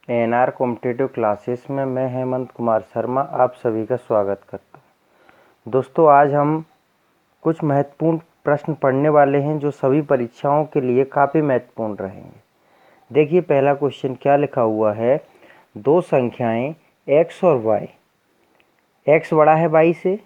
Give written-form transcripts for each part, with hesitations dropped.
ANR competitive classes में मैं हेमंत कुमार शर्मा आप सभी का स्वागत करता हूँ। दोस्तों, आज हम कुछ महत्वपूर्ण प्रश्न पढ़ने वाले हैं जो सभी परीक्षाओं के लिए काफ़ी महत्वपूर्ण रहेंगे। देखिए, पहला क्वेश्चन क्या लिखा हुआ है। दो संख्याएं x और y, x बड़ा है y से,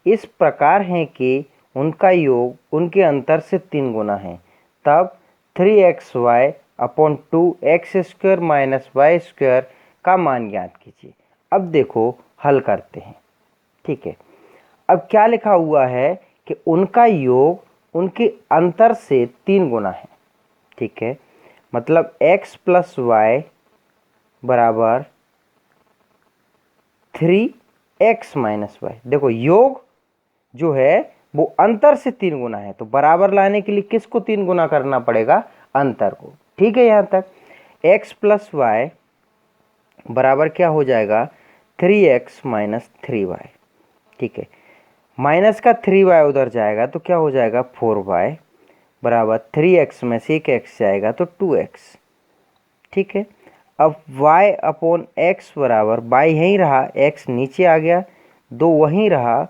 इस प्रकार हैं कि उनका योग उनके अंतर से 3 गुना है, तब 3xy upon 2x² minus y² का मान ज्ञात कीजिए। अब देखो, हल करते हैं। ठीक है, अब क्या लिखा हुआ है कि उनका योग उनके अंतर से 3 गुना है। ठीक है, मतलब x प्लस वाई बराबर 3x माइनस वाई। देखो, योग जो है वो अंतर से 3 गुना है, तो बराबर लाने के लिए किसको 3 गुना करना पड़ेगा? अंतर को। ठीक है, यहाँ तक x प्लस वाई बराबर क्या हो जाएगा? 3x minus 3y। ठीक है, माइनस का 3y उधर जाएगा तो क्या हो जाएगा? 4y बराबर 3x में से एक x जाएगा तो 2x। ठीक है, अब y अपॉन x बराबर y यहीं रहा, x नीचे आ गया, 2 वहीं रहा,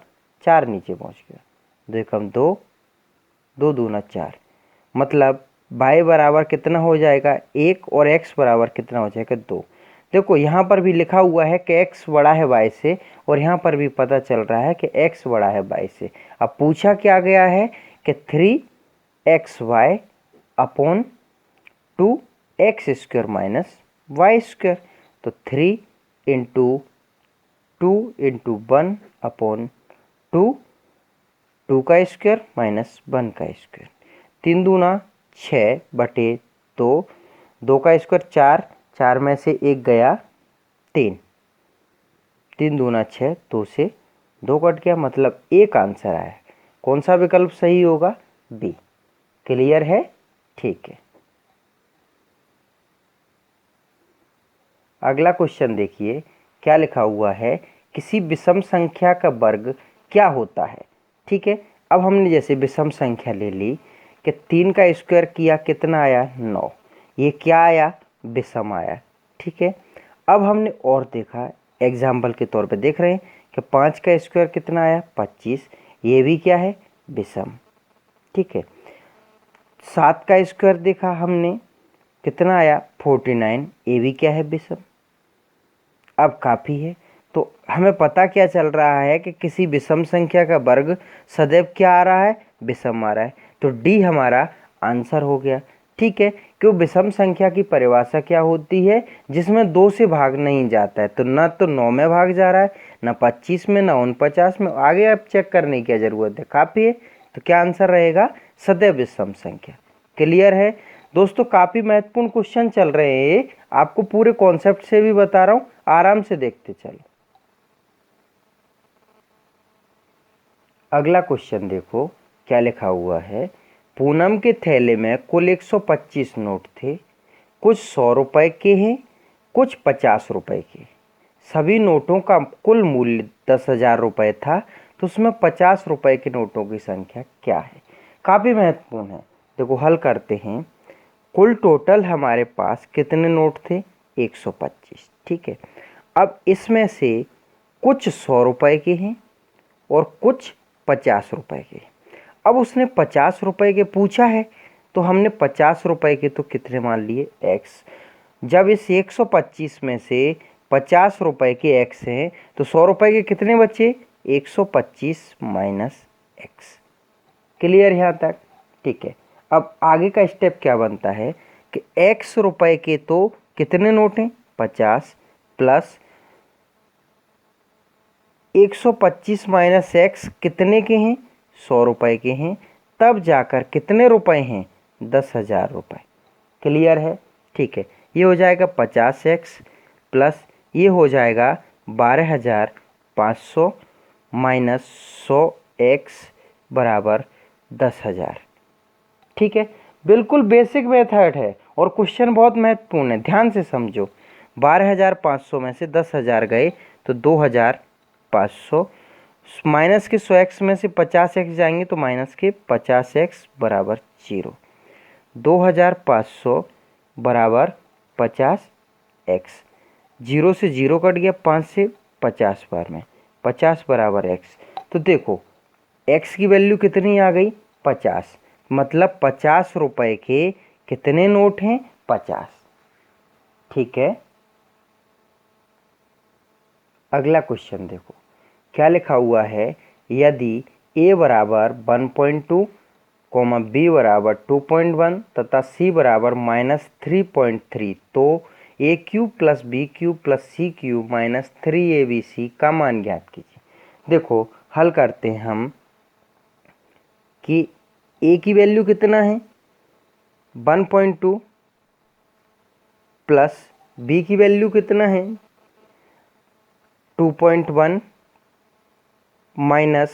4 नीचे पहुँच गया। 2 एकम 2, 2 दूना 4, मतलब y बराबर कितना हो जाएगा? 1 और x बराबर कितना हो जाएगा? 2। देखो, यहाँ पर भी लिखा हुआ है कि x बड़ा है y से, और यहाँ पर भी पता चल रहा है कि x बड़ा है y से। अब पूछा क्या गया है कि 3xy upon 2x² minus y²। तो 3 इंटू 2 इंटू 1 अपॉन 2, 2 का स्क्वायर माइनस 1 का स्क्वायर। 3 दूना 6 बटे 2, 2 का स्क्वायर 4, 4 में से 1 गया 3, 3 दूना 6, 2 से 2 कट गया, मतलब एक आंसर आया। कौन सा विकल्प सही होगा? बी। क्लियर है? ठीक है, अगला क्वेश्चन देखिए क्या लिखा हुआ है। किसी विषम संख्या का वर्ग क्या होता है? ठीक है, अब हमने जैसे विषम संख्या ले ली कि 3 का स्क्वायर किया, कितना आया? 9। ये क्या आया? विषम आया। ठीक है, अब हमने और देखा, एग्जाम्पल के तौर पे देख रहे हैं कि 5 का स्क्वायर कितना आया? 25। ये भी क्या है? विषम। ठीक है, 7 का स्क्वायर देखा हमने, कितना आया? 49। ये भी क्या है? विषम। अब काफ़ी है, तो हमें पता क्या चल रहा है कि किसी विषम संख्या का वर्ग सदैव क्या आ रहा है? विषम आ रहा है। तो डी हमारा आंसर हो गया। ठीक है, क्यों? विषम संख्या की परिभाषा क्या होती है? जिसमें 2 से भाग नहीं जाता है, तो ना तो 9 में भाग जा रहा है, ना 25 में, ना 49 में। आगे आप चेक करने की क्या जरूरत है, काफ़ी है। तो क्या आंसर रहेगा? सदैव विषम संख्या। क्लियर है दोस्तों? काफ़ी महत्वपूर्ण क्वेश्चन चल रहे हैं, आपको पूरे कॉन्सेप्ट से भी बता रहा हूँ, आराम से देखते चलो। अगला क्वेश्चन देखो क्या लिखा हुआ है। पूनम के थैले में कुल 125 नोट थे, कुछ 100 रुपए के हैं, कुछ 50 रुपए के। सभी नोटों का कुल मूल्य 10,000 रुपये था, तो उसमें 50 रुपए के नोटों की संख्या क्या है? काफ़ी महत्वपूर्ण है। देखो, हल करते हैं। कुल टोटल हमारे पास कितने नोट थे? 125। ठीक है, अब इसमें से कुछ 100 रुपए के हैं और कुछ 50 रुपए के। अब उसने 50 रुपए के पूछा है, तो हमने 50 रुपए के तो कितने मान लिए? x। जब इस 125 में से 50 रुपए के x हैं, तो 100 रुपए के कितने बचे? 125 माइनस x। क्लियर यहाँ तक? ठीक है, अब आगे का स्टेप क्या बनता है कि x रुपए के तो कितने नोट हैं? 50 प्लस 125 माइनस x कितने के हैं? 100 रुपए के हैं, तब जाकर कितने रुपए हैं? 10,000 रुपये। क्लियर है? ठीक है, ये हो जाएगा 50x प्लस ये हो जाएगा 12,500 माइनस 100x बराबर 10,000। ठीक है, बिल्कुल बेसिक मेथड है और क्वेश्चन बहुत महत्वपूर्ण है, ध्यान से समझो। 12,500 में से 10,000 गए तो 2,500, माइनस के 100x में से 50x जाएंगे तो माइनस के 50x बराबर 0। 2,500 बराबर 50x। 0 से 0 कट गया, 5 से 50 बार में, 50 बराबर x। तो देखो x की वैल्यू कितनी आ गई, 50। मतलब 50 रुपए के कितने नोट हैं, 50। ठीक है, अगला क्वेश्चन देखो क्या लिखा हुआ है। यदि a बराबर 1.2, बी बराबर 2.1 तथा c बराबर -3.3, तो a cube plus b cube plus c cube minus 3abc का मान ज्ञात कीजिए। देखो हल करते हैं हम कि a की वैल्यू कितना है 1.2 प्लस b की वैल्यू कितना है 2.1 माइनस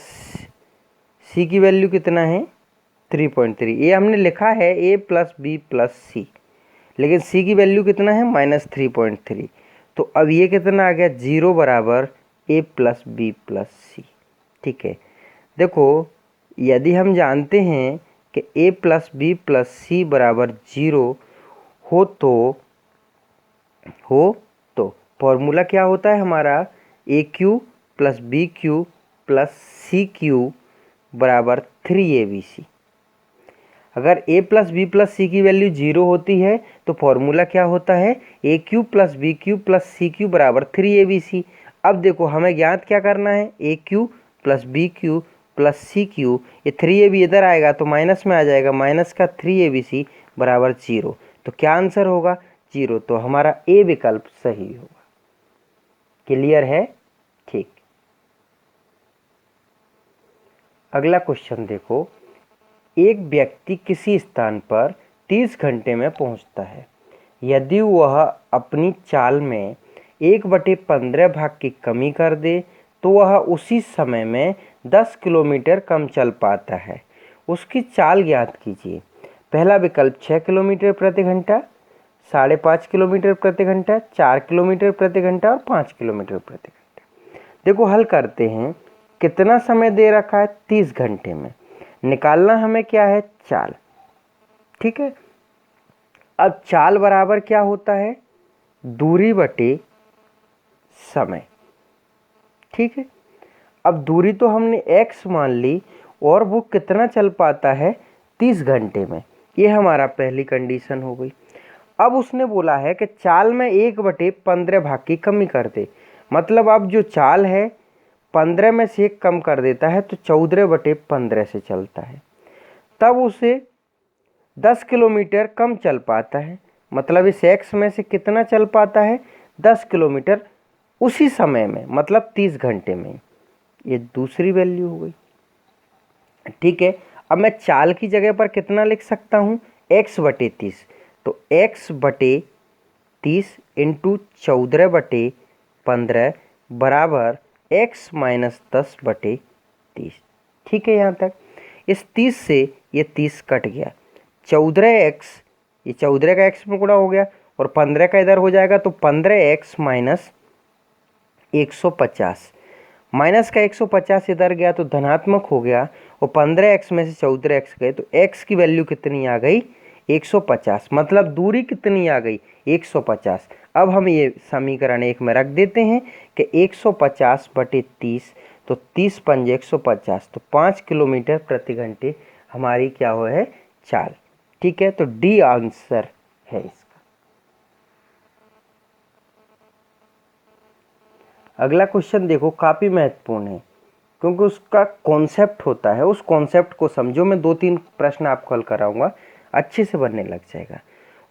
सी की वैल्यू कितना है 3.3। ये हमने लिखा है a प्लस बी प्लस सी, लेकिन c की वैल्यू कितना है -3.3। तो अब ये कितना आ गया 0 बराबर a plus B plus C. ठीक है, देखो यदि हम जानते हैं कि a plus B plus C बराबर 0 हो तो फॉर्मूला क्या होता है हमारा, A cube plus B cube plus C cube बराबर 3abc। अगर a plus B plus C की वैल्यू 0 होती है तो फॉर्मूला क्या होता है, A cube plus B cube plus C cube बराबर 3abc। अब देखो हमें ज्ञात क्या करना है, A cube plus B cube plus C cube, ये 3ab इधर आएगा तो माइनस में आ जाएगा, माइनस का 3abc बराबर 0। तो क्या आंसर होगा 0, तो हमारा ए विकल्प सही होगा। क्लियर है, ठीक। अगला क्वेश्चन देखो, एक व्यक्ति किसी स्थान पर 30 घंटे में पहुंचता है। यदि वह अपनी चाल में 1/15 भाग की कमी कर दे तो वह उसी समय में 10 किलोमीटर कम चल पाता है। उसकी चाल ज्ञात कीजिए। पहला विकल्प 6 किलोमीटर प्रति घंटा, 5.5 किलोमीटर प्रति घंटा, 4 किलोमीटर प्रति घंटा और 5 किलोमीटर प्रति घंटा। देखो हल करते हैं, कितना समय दे रखा है 30 घंटे में, निकालना हमें क्या है चाल। ठीक है, अब चाल बराबर क्या होता है, दूरी बटे समय। ठीक है, अब दूरी तो हमने x मान ली और वो कितना चल पाता है 30 घंटे में, ये हमारा पहली कंडीशन हो गई। अब उसने बोला है कि चाल में 1/15 भाग की कमी कर दे, मतलब अब जो चाल है 15 में से 1 कम कर देता है तो 14/15 से चलता है, तब उसे 10 किलोमीटर कम चल पाता है। मतलब इस x में से कितना चल पाता है 10 किलोमीटर उसी समय में, मतलब 30 घंटे में। ये दूसरी वैल्यू हो गई। ठीक है, अब मैं चाल की जगह पर कितना लिख सकता हूँ x/30, तो x/30 इंटू 14/15 बराबर x माइनस 10/30। ठीक है, यहाँ तक इस 30 से ये 30 कट गया, 14x, ये 14 का x में गुणा हो गया और 15 का इधर हो जाएगा, तो 15x माइनस 150, माइनस का 150 इधर गया तो धनात्मक हो गया और 15x में से 14x गए तो x की वैल्यू कितनी आ गई 150, मतलब दूरी कितनी आ गई 150। अब हम ये समीकरण 1 में रख देते हैं कि 150/30, तो 30 पंजे 150, तो 5 किलोमीटर प्रति घंटे हमारी क्या हो है चाल। ठीक है, तो डी आंसर है इसका। अगला क्वेश्चन देखो काफ़ी महत्वपूर्ण है क्योंकि उसका कॉन्सेप्ट होता है, उस कॉन्सेप्ट को समझो। मैं 2-3 प्रश्न आपको हल कराऊंगा, अच्छे से बनने लग जाएगा।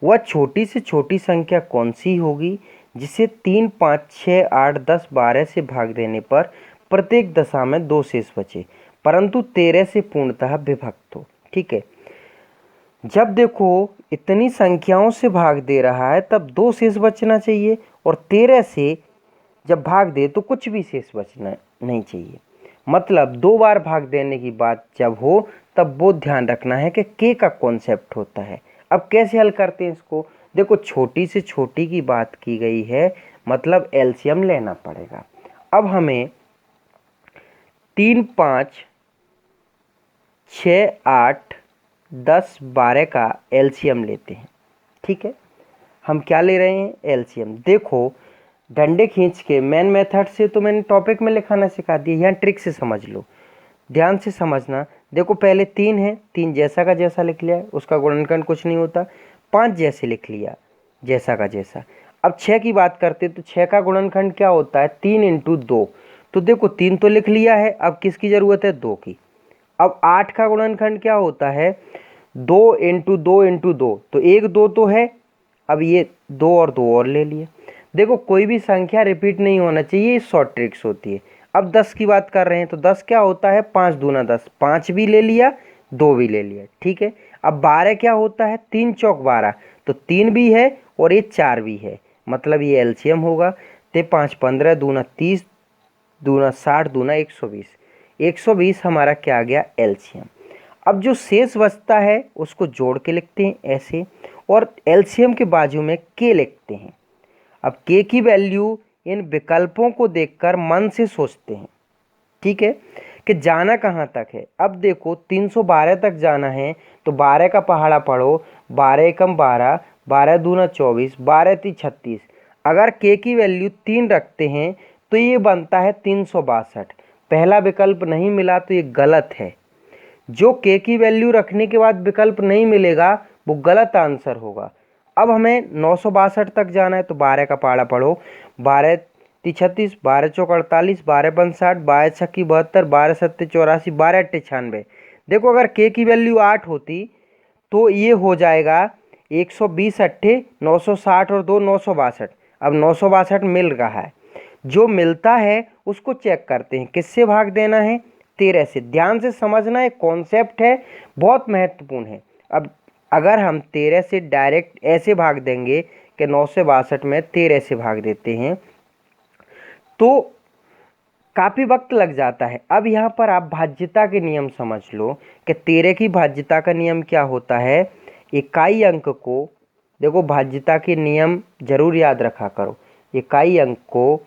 वह छोटी से छोटी संख्या कौन सी होगी जिसे 3, 5, 6, 8, 10, 12 से भाग देने पर प्रत्येक दशा में 2 शेष बचे परंतु 13 से पूर्णतः विभक्त हो। ठीक है, जब देखो इतनी संख्याओं से भाग दे रहा है तब 2 शेष बचना चाहिए और 13 से जब भाग दे तो कुछ भी शेष बचना नहीं चाहिए। मतलब 2 बार भाग देने की बात जब हो तब वो ध्यान रखना है कि के का कॉन्सेप्ट होता है। अब कैसे हल करते हैं इसको, देखो छोटी से छोटी की बात की गई है, मतलब एलसीएम लेना पड़ेगा। अब हमें 3, 5, 6, 8, 10, 12 का एलसीएम लेते हैं। ठीक है, हम क्या ले रहे हैं एलसीएम। देखो डंडे खींच के मेन मेथड से तो मैंने टॉपिक में लिखाना सिखा दिया, यहाँ ट्रिक से समझ लो, ध्यान से समझना। देखो पहले 3 है, 3 जैसा का जैसा लिख लिया, उसका गुणनखंड कुछ नहीं होता। 5 जैसे लिख लिया, जैसा का जैसा। अब 6 की बात करते तो 6 का गुणनखंड क्या होता है, 3 इंटू 2। तो देखो 3 तो लिख लिया है, अब किसकी ज़रूरत है, 2 की। अब 8 का गुणनखंड क्या होता है, 2 इंटू 2 इंटू 2, तो 1 2 तो है, अब ये 2 और 2 और ले लिए। देखो कोई भी संख्या रिपीट नहीं होना चाहिए, ये शॉर्ट ट्रिक्स होती है। अब 10 की बात कर रहे हैं तो 10 क्या होता है, 5 दूना 10, 5 भी ले लिया 2 भी ले लिया, ठीक है। अब 12 क्या होता है, 3 चौक 12, तो 3 भी है और ये 4 भी है, मतलब ये एलसीएम होगा। तो 5 15 दूना 30 दूना 60 दूना 120, 120 हमारा क्या आ गया, एलसीएम। अब जो शेष बचता है उसको जोड़ के लिखते हैं ऐसे, और एलसीएम के बाजू में के लिखते हैं। अब के की वैल्यू इन विकल्पों को देखकर मन से सोचते हैं, ठीक है, कि जाना कहाँ तक है। अब देखो 312 तक जाना है, तो 12 का पहाड़ा पढ़ो, 12 एकम 12, 12 दूना 24, 12 ती 36। अगर के की वैल्यू 3 रखते हैं तो ये बनता है 362। पहला विकल्प नहीं मिला तो ये गलत है। जो के की वैल्यू रखने के बाद विकल्प नहीं मिलेगा वो गलत आंसर होगा। अब हमें 962 तक जाना है, तो 12 का पहाड़ा पढ़ो, 12 ती 36, 12 चौक 48, 12 पंच 60, 12 छक्की 72, 12 सत्ते 84, 12 अट्ठे 96। देखो अगर के की वैल्यू 8 होती तो ये हो जाएगा 120 अट्ठे 960 और 2 962। अब 962 मिल रहा है, जो मिलता है उसको चेक करते हैं, किससे भाग देना है, 13 से। ध्यान से समझना, एक कॉन्सेप्ट है, बहुत महत्वपूर्ण है। अब अगर हम 13 से डायरेक्ट ऐसे भाग देंगे कि 962 में 13 से भाग देते हैं तो काफ़ी वक्त लग जाता है। अब यहाँ पर आप भाज्यता के नियम समझ लो कि 13 की भाज्यता का नियम क्या होता है। इकाई अंक को, देखो भाज्यता के नियम जरूर याद रखा करो, इकाई अंक को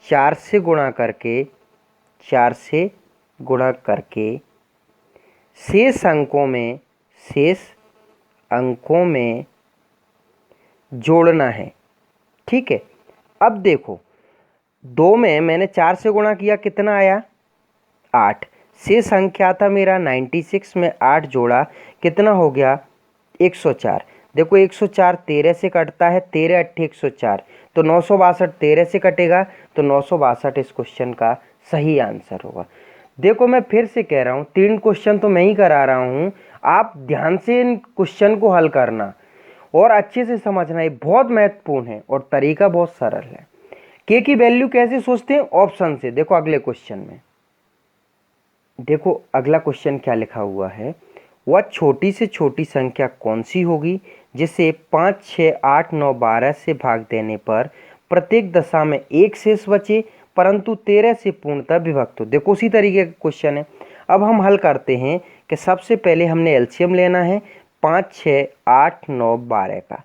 4 से गुणा करके, 4 से गुणा करके शेष अंकों में जोड़ना है, ठीक है। अब देखो 2 में मैंने 4 से गुणा किया, कितना आया, 8। शेष संख्या था मेरा 96 में 8 जोड़ा, कितना हो गया, 104। देखो 104 13 से कटता है, 13 अट्ठे 104, तो 962 13 से कटेगा, तो 962 इस क्वेश्चन का सही आंसर होगा। देखो मैं फिर से कह रहा हूँ, 3 क्वेश्चन तो मैं ही करा रहा हूँ, आप ध्यान से इन क्वेश्चन को हल करना और अच्छे से समझना, ये बहुत महत्वपूर्ण है और तरीका बहुत सरल है। के की वैल्यू कैसे सोचते हैं, ऑप्शन से। देखो अगले क्वेश्चन में, देखो अगला क्वेश्चन क्या लिखा हुआ है, वह छोटी से छोटी संख्या कौन सी होगी जिसे 5 6 8 9 12 से भाग देने पर प्रत्येक दशा में एक शेष बचे परंतु 13 से पूर्णतः विभक्त हो। देखो उसी तरीके का क्वेश्चन है। अब हम हल करते हैं कि सबसे पहले हमने एलसीएम लेना है 5 6 8 9 12 का,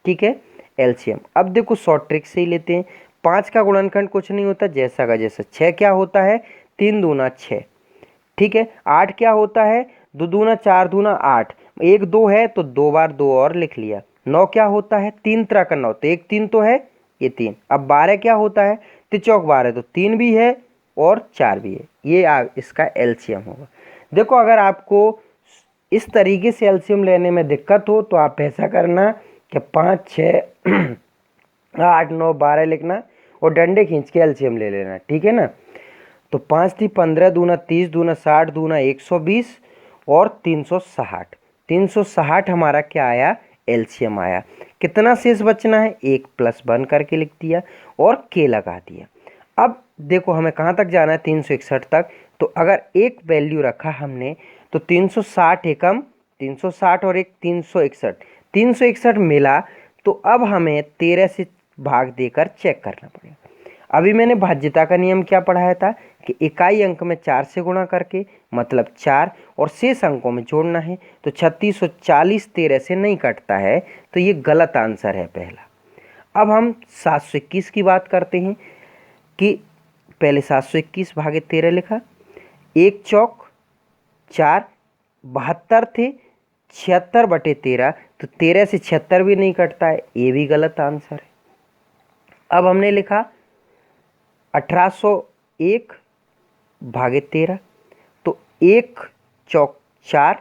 ठीक है, एलसीएम। अब देखो शॉर्ट ट्रिक से ही लेते हैं। 5 का गुणनखंड कुछ नहीं होता, जैसा का जैसा। 6 क्या होता है, 3 दूना 6, ठीक है। 8 क्या होता है, 2 दूना 4 दूना 8, 1 2 है तो 2 बार 2 और लिख लिया। 9 क्या होता है, 3 तरह का 9, तो 1 3 तो है, ये 3। अब 12 क्या होता है, तिचौक 12, तो 3 भी है और 4 भी है, ये इसका एलसीएम होगा। देखो अगर आपको इस तरीके से एलसीएम लेने में दिक्कत हो तो आप ऐसा करना कि 5 6 8 9 12 लिखना और डंडे खींच के एलसीएम ले लेना, ठीक है ना। तो 5 थी 15 दूना 30 दूना 60 दूना 120 और 360, 360 हमारा क्या आया, एलसीएम आया। कितना शेष बचना है, 1 + 1 करके लिख दिया और के लगा दिया। अब देखो हमें कहाँ तक जाना है, 361 तक। तो अगर एक वैल्यू रखा हमने तो 360 एकम 360 और एक 361, 361 मिला, तो अब हमें 13 से भाग देकर चेक करना पड़ेगा। अभी मैंने भाज्यता का नियम क्या पढ़ाया था कि इकाई अंक में 4 से गुणा करके, मतलब 4, और शेष अंकों में जोड़ना है। तो 36 और 40 13 से नहीं कटता है, तो ये गलत आंसर है पहला। अब हम 721 की बात करते हैं कि पहले 721 भागे 13 लिखा, 1 चौक 4, 72 थे, 76/13, तो 13 से 76 भी नहीं कटता है, ये भी गलत आंसर है। अब हमने लिखा 1801 भागे 13, तो 1 चौक 4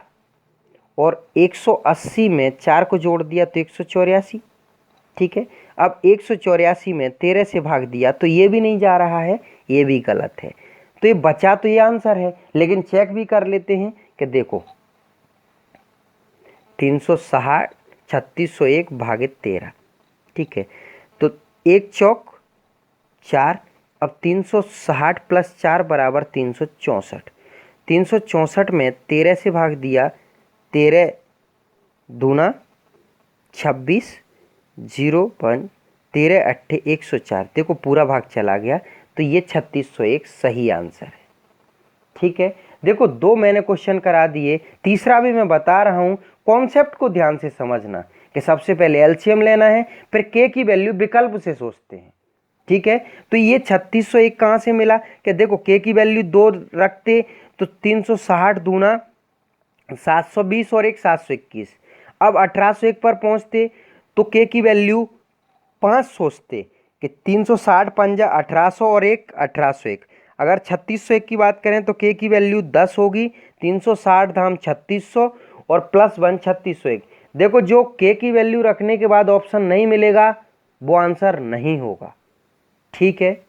और 180 में 4 को जोड़ दिया तो 184। ठीक है, अब 184 में 13 से भाग दिया तो ये भी नहीं जा रहा है, ये भी गलत है। तो ये बचा तो ये आंसर है, लेकिन चेक भी कर लेते हैं कि देखो 360 3601 भागे 13। ठीक है, तो 1 चौक 4, अब 360 प्लस 4 बराबर 364। 364 में 13 से भाग दिया, 13 दूना 26, 0 13 अट्ठे 104। देखो पूरा भाग चला गया, तो ये 3601 सही आंसर है। ठीक है, देखो 2 मैंने क्वेश्चन करा दिए, तीसरा भी मैं बता रहा हूँ, कॉन्सेप्ट को ध्यान से समझना कि सबसे पहले एलसीएम लेना है, फिर के की वैल्यू विकल्प से सोचते हैं। ठीक है, तो ये 3601 कहाँ से मिला कि देखो के की वैल्यू 2 रखते तो 360 दूना 720 और 1 721। अब 1801 पर पहुँचते तो के की वैल्यू 5 सोचते कि 360 पंजा 1800 और 1 1801। अगर 3601 की बात करें तो के की वैल्यू 10 होगी, 360 धाम 3600 और प्लस 1 3601। देखो जो के की वैल्यू रखने के बाद ऑप्शन नहीं मिलेगा वो आंसर नहीं होगा। ठीक है,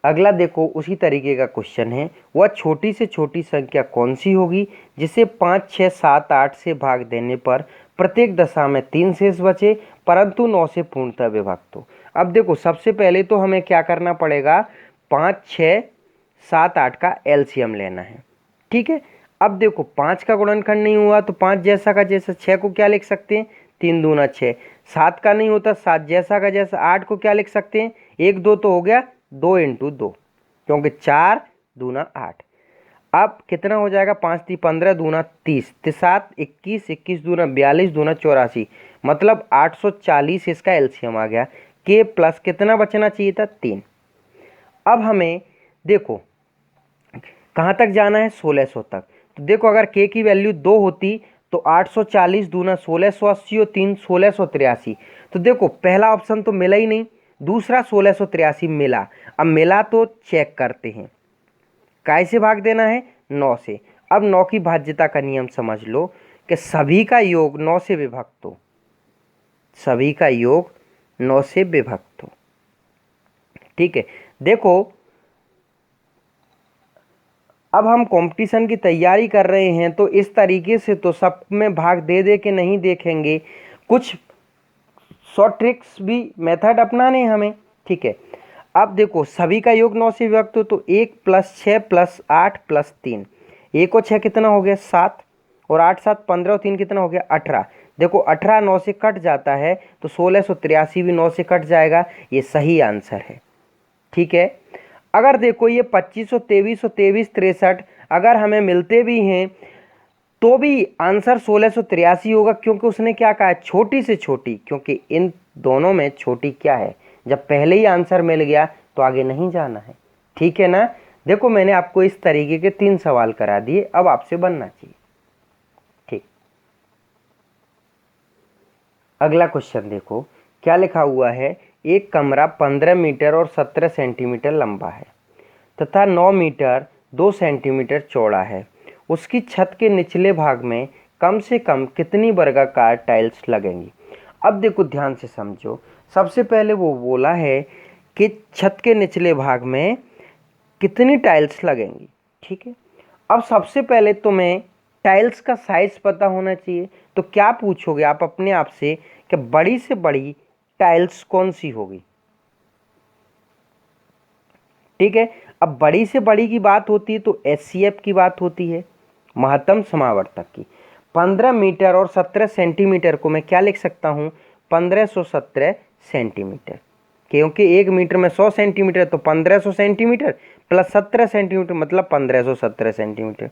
अगला देखो उसी तरीके का क्वेश्चन है, वह छोटी से छोटी संख्या कौन सी होगी जिसे 5 6 7 8 से भाग देने पर प्रत्येक दशा में 3 शेष बचे परंतु 9 से पूर्णतः विभक्त हो। अब देखो सबसे पहले तो हमें क्या करना पड़ेगा, 5 6 7 8 का एलसीएम लेना है। ठीक है, अब देखो 5 का गुणनखंड नहीं हुआ तो 5 जैसा का जैसा, 6 को क्या लिख सकते हैं 3 दूना 6, 7 का नहीं होता 7 जैसा का जैसा, 8 को क्या लिख सकते हैं 1 2 तो हो गया 2 × 2, क्योंकि 4 दूना 8। अब कितना हो जाएगा, 5 3 15 दूना 30, 7 21, 21 दूना 42 दूना 84, मतलब 840 इसका एलसीएम आ गया। के प्लस कितना बचना चाहिए था 3। अब हमें देखो कहाँ तक जाना है 1600 तक, तो देखो अगर के की वैल्यू 2 होती तो 840 दूना 1680 और 3 1683। तो देखो पहला ऑप्शन तो मिला ही नहीं, दूसरा 1683 मिला। अब मिला तो चेक करते हैं, कैसे भाग देना है 9 से। अब 9 की भाज्यता का नियम समझ लो कि सभी का योग 9 से विभक्त हो, सभी का योग 9 से विभक्त हो। ठीक है, देखो अब हम कंपटीशन की तैयारी कर रहे हैं तो इस तरीके से तो सब में भाग दे दे के नहीं देखेंगे, कुछ शॉर्ट ट्रिक्स भी मेथड अपनाने हमें। ठीक है, अब देखो सभी का योग 9 से विभक्त हो तो 1 + 6 + 8 + 3, 1 और 6 कितना हो गया 7 और 8 7 15 और 3 कितना हो गया 18। देखो 18 9 से कट जाता है तो 1683 भी 9 से कट जाएगा, ये सही आंसर है। ठीक है, अगर देखो ये 25 और 23 और 23 63 अगर हमें मिलते भी हैं तो भी आंसर 1683 होगा, क्योंकि उसने क्या कहा है छोटी से छोटी, क्योंकि इन दोनों में छोटी क्या है, जब पहले ही आंसर मिल गया तो आगे नहीं जाना है। ठीक है ना, देखो मैंने आपको इस तरीके के 3 सवाल करा दिए, अब आपसे बनना चाहिए। ठीक, अगला क्वेश्चन देखो क्या लिखा हुआ है, एक कमरा 15 मीटर और 17 सेंटीमीटर लंबा है तथा 9 मीटर 2 सेंटीमीटर चौड़ा है। उसकी छत के निचले भाग में कम से कम कितनी वर्गाकार टाइल्स लगेंगी। अब देखो ध्यान से समझो, सबसे पहले वो बोला है कि छत के निचले भाग में कितनी टाइल्स लगेंगी। ठीक है, अब सबसे पहले तुम्हें टाइल्स का साइज पता होना चाहिए, तो क्या पूछोगे आप अपने आप से कि बड़ी से बड़ी टाइल्स कौन सी होगी। ठीक है, अब बड़ी से बड़ी की बात होती है तो एचसीएफ की बात होती है, महत्तम समावर्तक की। 15 मीटर और 17 सेंटीमीटर को मैं क्या लिख सकता हूँ 1517 सेंटीमीटर, क्योंकि 1 मीटर में 100 सेंटीमीटर, तो 1500 सेंटीमीटर प्लस 17 सेंटीमीटर मतलब 1517 सेंटीमीटर।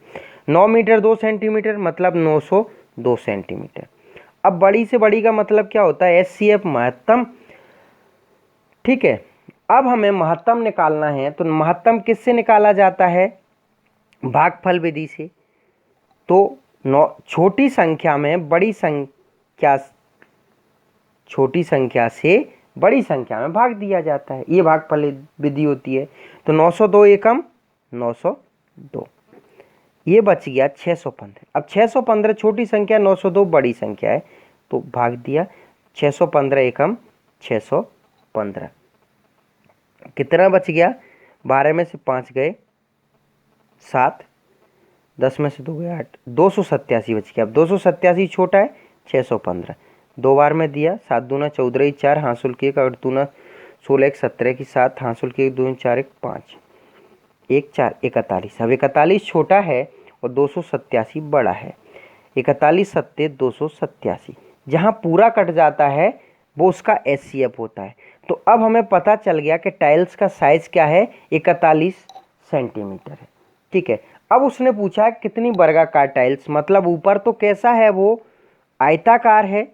9 मीटर 2 सेंटीमीटर मतलब 902 सेंटीमीटर। अब बड़ी से बड़ी का मतलब क्या होता है एचसीएफ, महत्तम। ठीक है, अब हमें महत्तम निकालना है, तो महत्तम किससे निकाला जाता है भागफल विधि से। तो छोटी संख्या में बड़ी संख्या, छोटी संख्या से बड़ी संख्या में भाग दिया जाता है, ये भागफल विधि होती है। तो 902 एकम 902, ये बच गया 615। अब 615 छोटी संख्या, 902 बड़ी संख्या है, तो भाग दिया 615 एकम 615। कितना बच गया, 12 में से 5 गए 7, 10 में से 2 गए 8, 287 बच गया। अब 287 छोटा है 615, 2 बार में दिया, 7 दूना 14 4, हासिल की 1, 8 दूना 16 1 17 की 7, हासिल की 1 2 4 1 5, 1 4 41। अब 41 छोटा है और 287 बड़ा है। 41 सत्ते 287, जहाँ पूरा कट जाता है वो उसका एचसीएफ होता है। तो अब हमें पता चल गया कि टाइल्स का साइज क्या है, 41 सेंटीमीटर है। ठीक है, अब उसने पूछा कितनी वर्गाकार टाइल्स, मतलब ऊपर तो कैसा है, वो आयताकार है,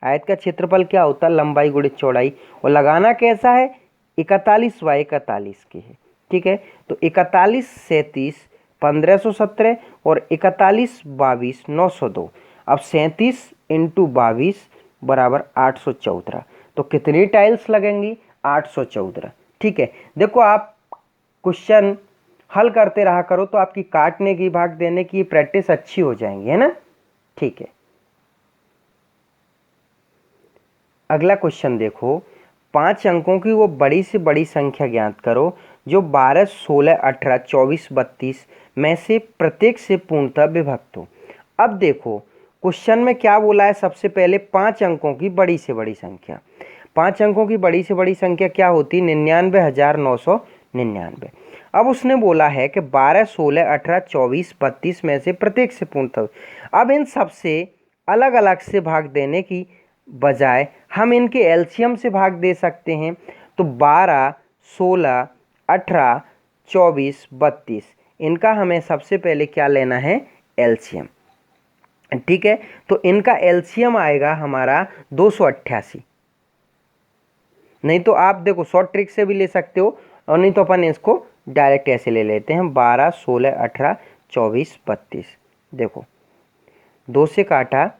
आयत का क्षेत्रफल क्या होता है, लंबाई गुणित चौड़ाई, और लगाना कैसा है, 41 बाई 41 की है। ठीक है, तो 41 37 1517 और 41 22 902। अब 37 इंटू 22 बराबर 814। तो कितनी टाइल्स लगेंगी, 814। ठीक है, देखो आप क्वेश्चन हल करते रहा करो तो आपकी काटने की, भाग देने की प्रैक्टिस अच्छी हो जाएंगी, है ना। ठीक है, अगला क्वेश्चन देखो, 5 अंकों की वो बड़ी से बड़ी संख्या ज्ञात करो जो 12 16 18 24 32 में से प्रत्येक से पूर्णतः विभक्त हो। अब देखो क्वेश्चन में क्या बोला है, सबसे पहले 5 अंकों की बड़ी से बड़ी संख्या। 5 अंकों की बड़ी से बड़ी संख्या क्या होती, 99,999। अब उसने बोला है कि 12 16 18 24 32 में से प्रत्येक से पूर्णतः। अब इन सबसे अलग अलग से भाग देने की बजाय हम इनके एलसीएम से भाग दे सकते हैं। तो 12 16 18 24 32, इनका हमें सबसे पहले क्या लेना है, एलसीएम। ठीक है, तो इनका एलसीएम आएगा हमारा 288। नहीं तो आप देखो शॉर्ट ट्रिक से भी ले सकते हो, और नहीं तो अपन इसको डायरेक्ट ऐसे ले लेते हैं, 12 16 18 24 32। देखो 2 से काटा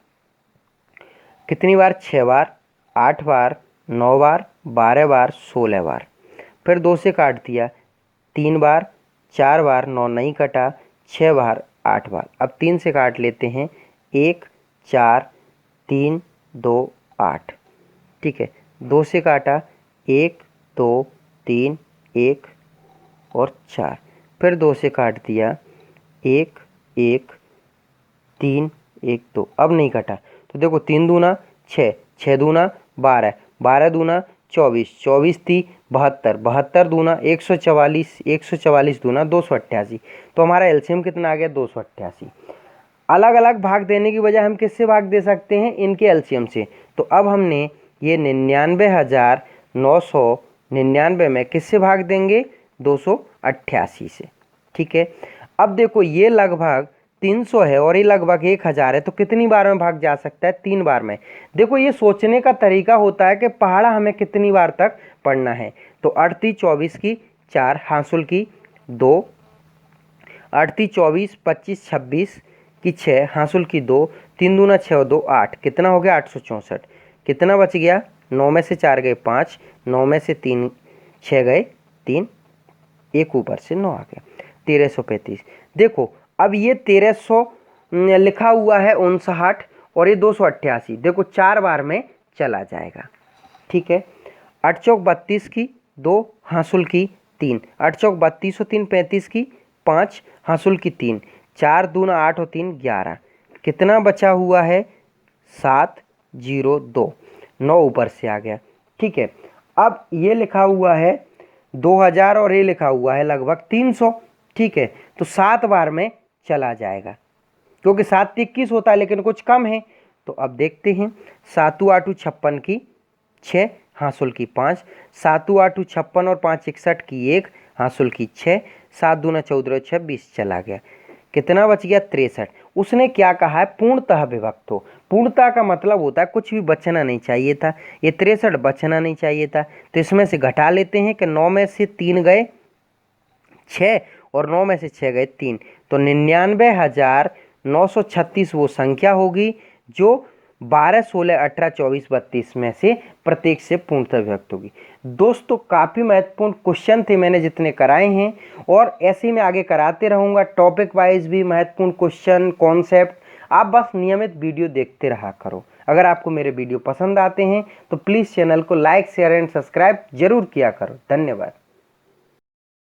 कितनी बार, 6 बार, 8 बार, 9 बार, 12 बार, 16 बार। फिर 2 से काट दिया 3 बार, 4 बार, 9 नहीं कटा, 6 बार, 8 बार। अब 3 से काट लेते हैं, 1 4 3 2 8। ठीक है, 2 से काटा 1 2 3 1 और 4। फिर 2 से काट दिया 1 1 3 1 2, अब नहीं कटा। तो देखो 3 दूना 6, 6 दूना 12, 12 दूना 24, 24 ती 72, 72 दूना 144, 144 दूना 288। तो हमारा एलसीएम कितना आ गया, 288। अलग अलग भाग देने की बजाय हम किससे भाग दे सकते हैं, इनके एलसीएम से। तो अब हमने ये 99,999 में किससे भाग देंगे, 288 से। ठीक है, अब देखो ये लगभग 300 है और ये लगभग 1000 है, तो कितनी बार में भाग जा सकता है, 3 बार में। देखो ये सोचने का तरीका होता है कि पहाड़ा हमें कितनी बार तक पढ़ना है। तो 38 24 की 4, हासिल की 2, 38 24 25 26 की 6, हासिल की 2, 3 दूना 6 और 2 8, कितना हो गया 864। कितना बच गया, 9 में से 4 गए 5, 9 में से 3 6 गए 3, एक ऊपर से 9 आ गया, 1335। देखो अब ये 1300 लिखा हुआ है 59 और ये 288, देखो 4 बार में चला जाएगा। ठीक है, 8 चौक 32 की 2, हासिल की 3, 8 चौक 32 और 3 35 की 5, हासिल की 3, 4 दूना 8 और 3 11, कितना बचा हुआ है 702, 9 ऊपर से आ गया। ठीक है, अब ये लिखा हुआ है 2000 और ये लिखा हुआ है लगभग 300। ठीक है, तो 7 बार में चला जाएगा, क्योंकि 7 21 होता है लेकिन कुछ कम है। तो अब देखते हैं, 7 8 56 की 6, हासिल की 5, 7 8 56 और 5 61 की 1, हासिल की 6, 7 दूना 14 6 20 चला गया, कितना बच गया 63। उसने क्या कहा है, पूर्णतः विभक्त हो। पूर्णतः का मतलब होता है कुछ भी बचना नहीं चाहिए था, ये 63 बचना नहीं चाहिए था। तो इसमें से घटा लेते हैं कि 9 में से 3 गए 6 और 9 में से 6 गए 3, तो 99,936 वो संख्या होगी जो 12, 16, 18, 24, 32 में से प्रत्येक से पूर्णतः विभक्त होगी। दोस्तों काफ़ी महत्वपूर्ण क्वेश्चन थे, मैंने जितने कराए हैं और ऐसे ही मैं आगे कराते रहूँगा। टॉपिक वाइज भी महत्वपूर्ण क्वेश्चन, कॉन्सेप्ट, आप बस नियमित वीडियो देखते रहा करो। अगर आपको मेरे वीडियो पसंद आते हैं तो प्लीज़ चैनल को लाइक, शेयर एंड सब्सक्राइब जरूर किया करो। धन्यवाद।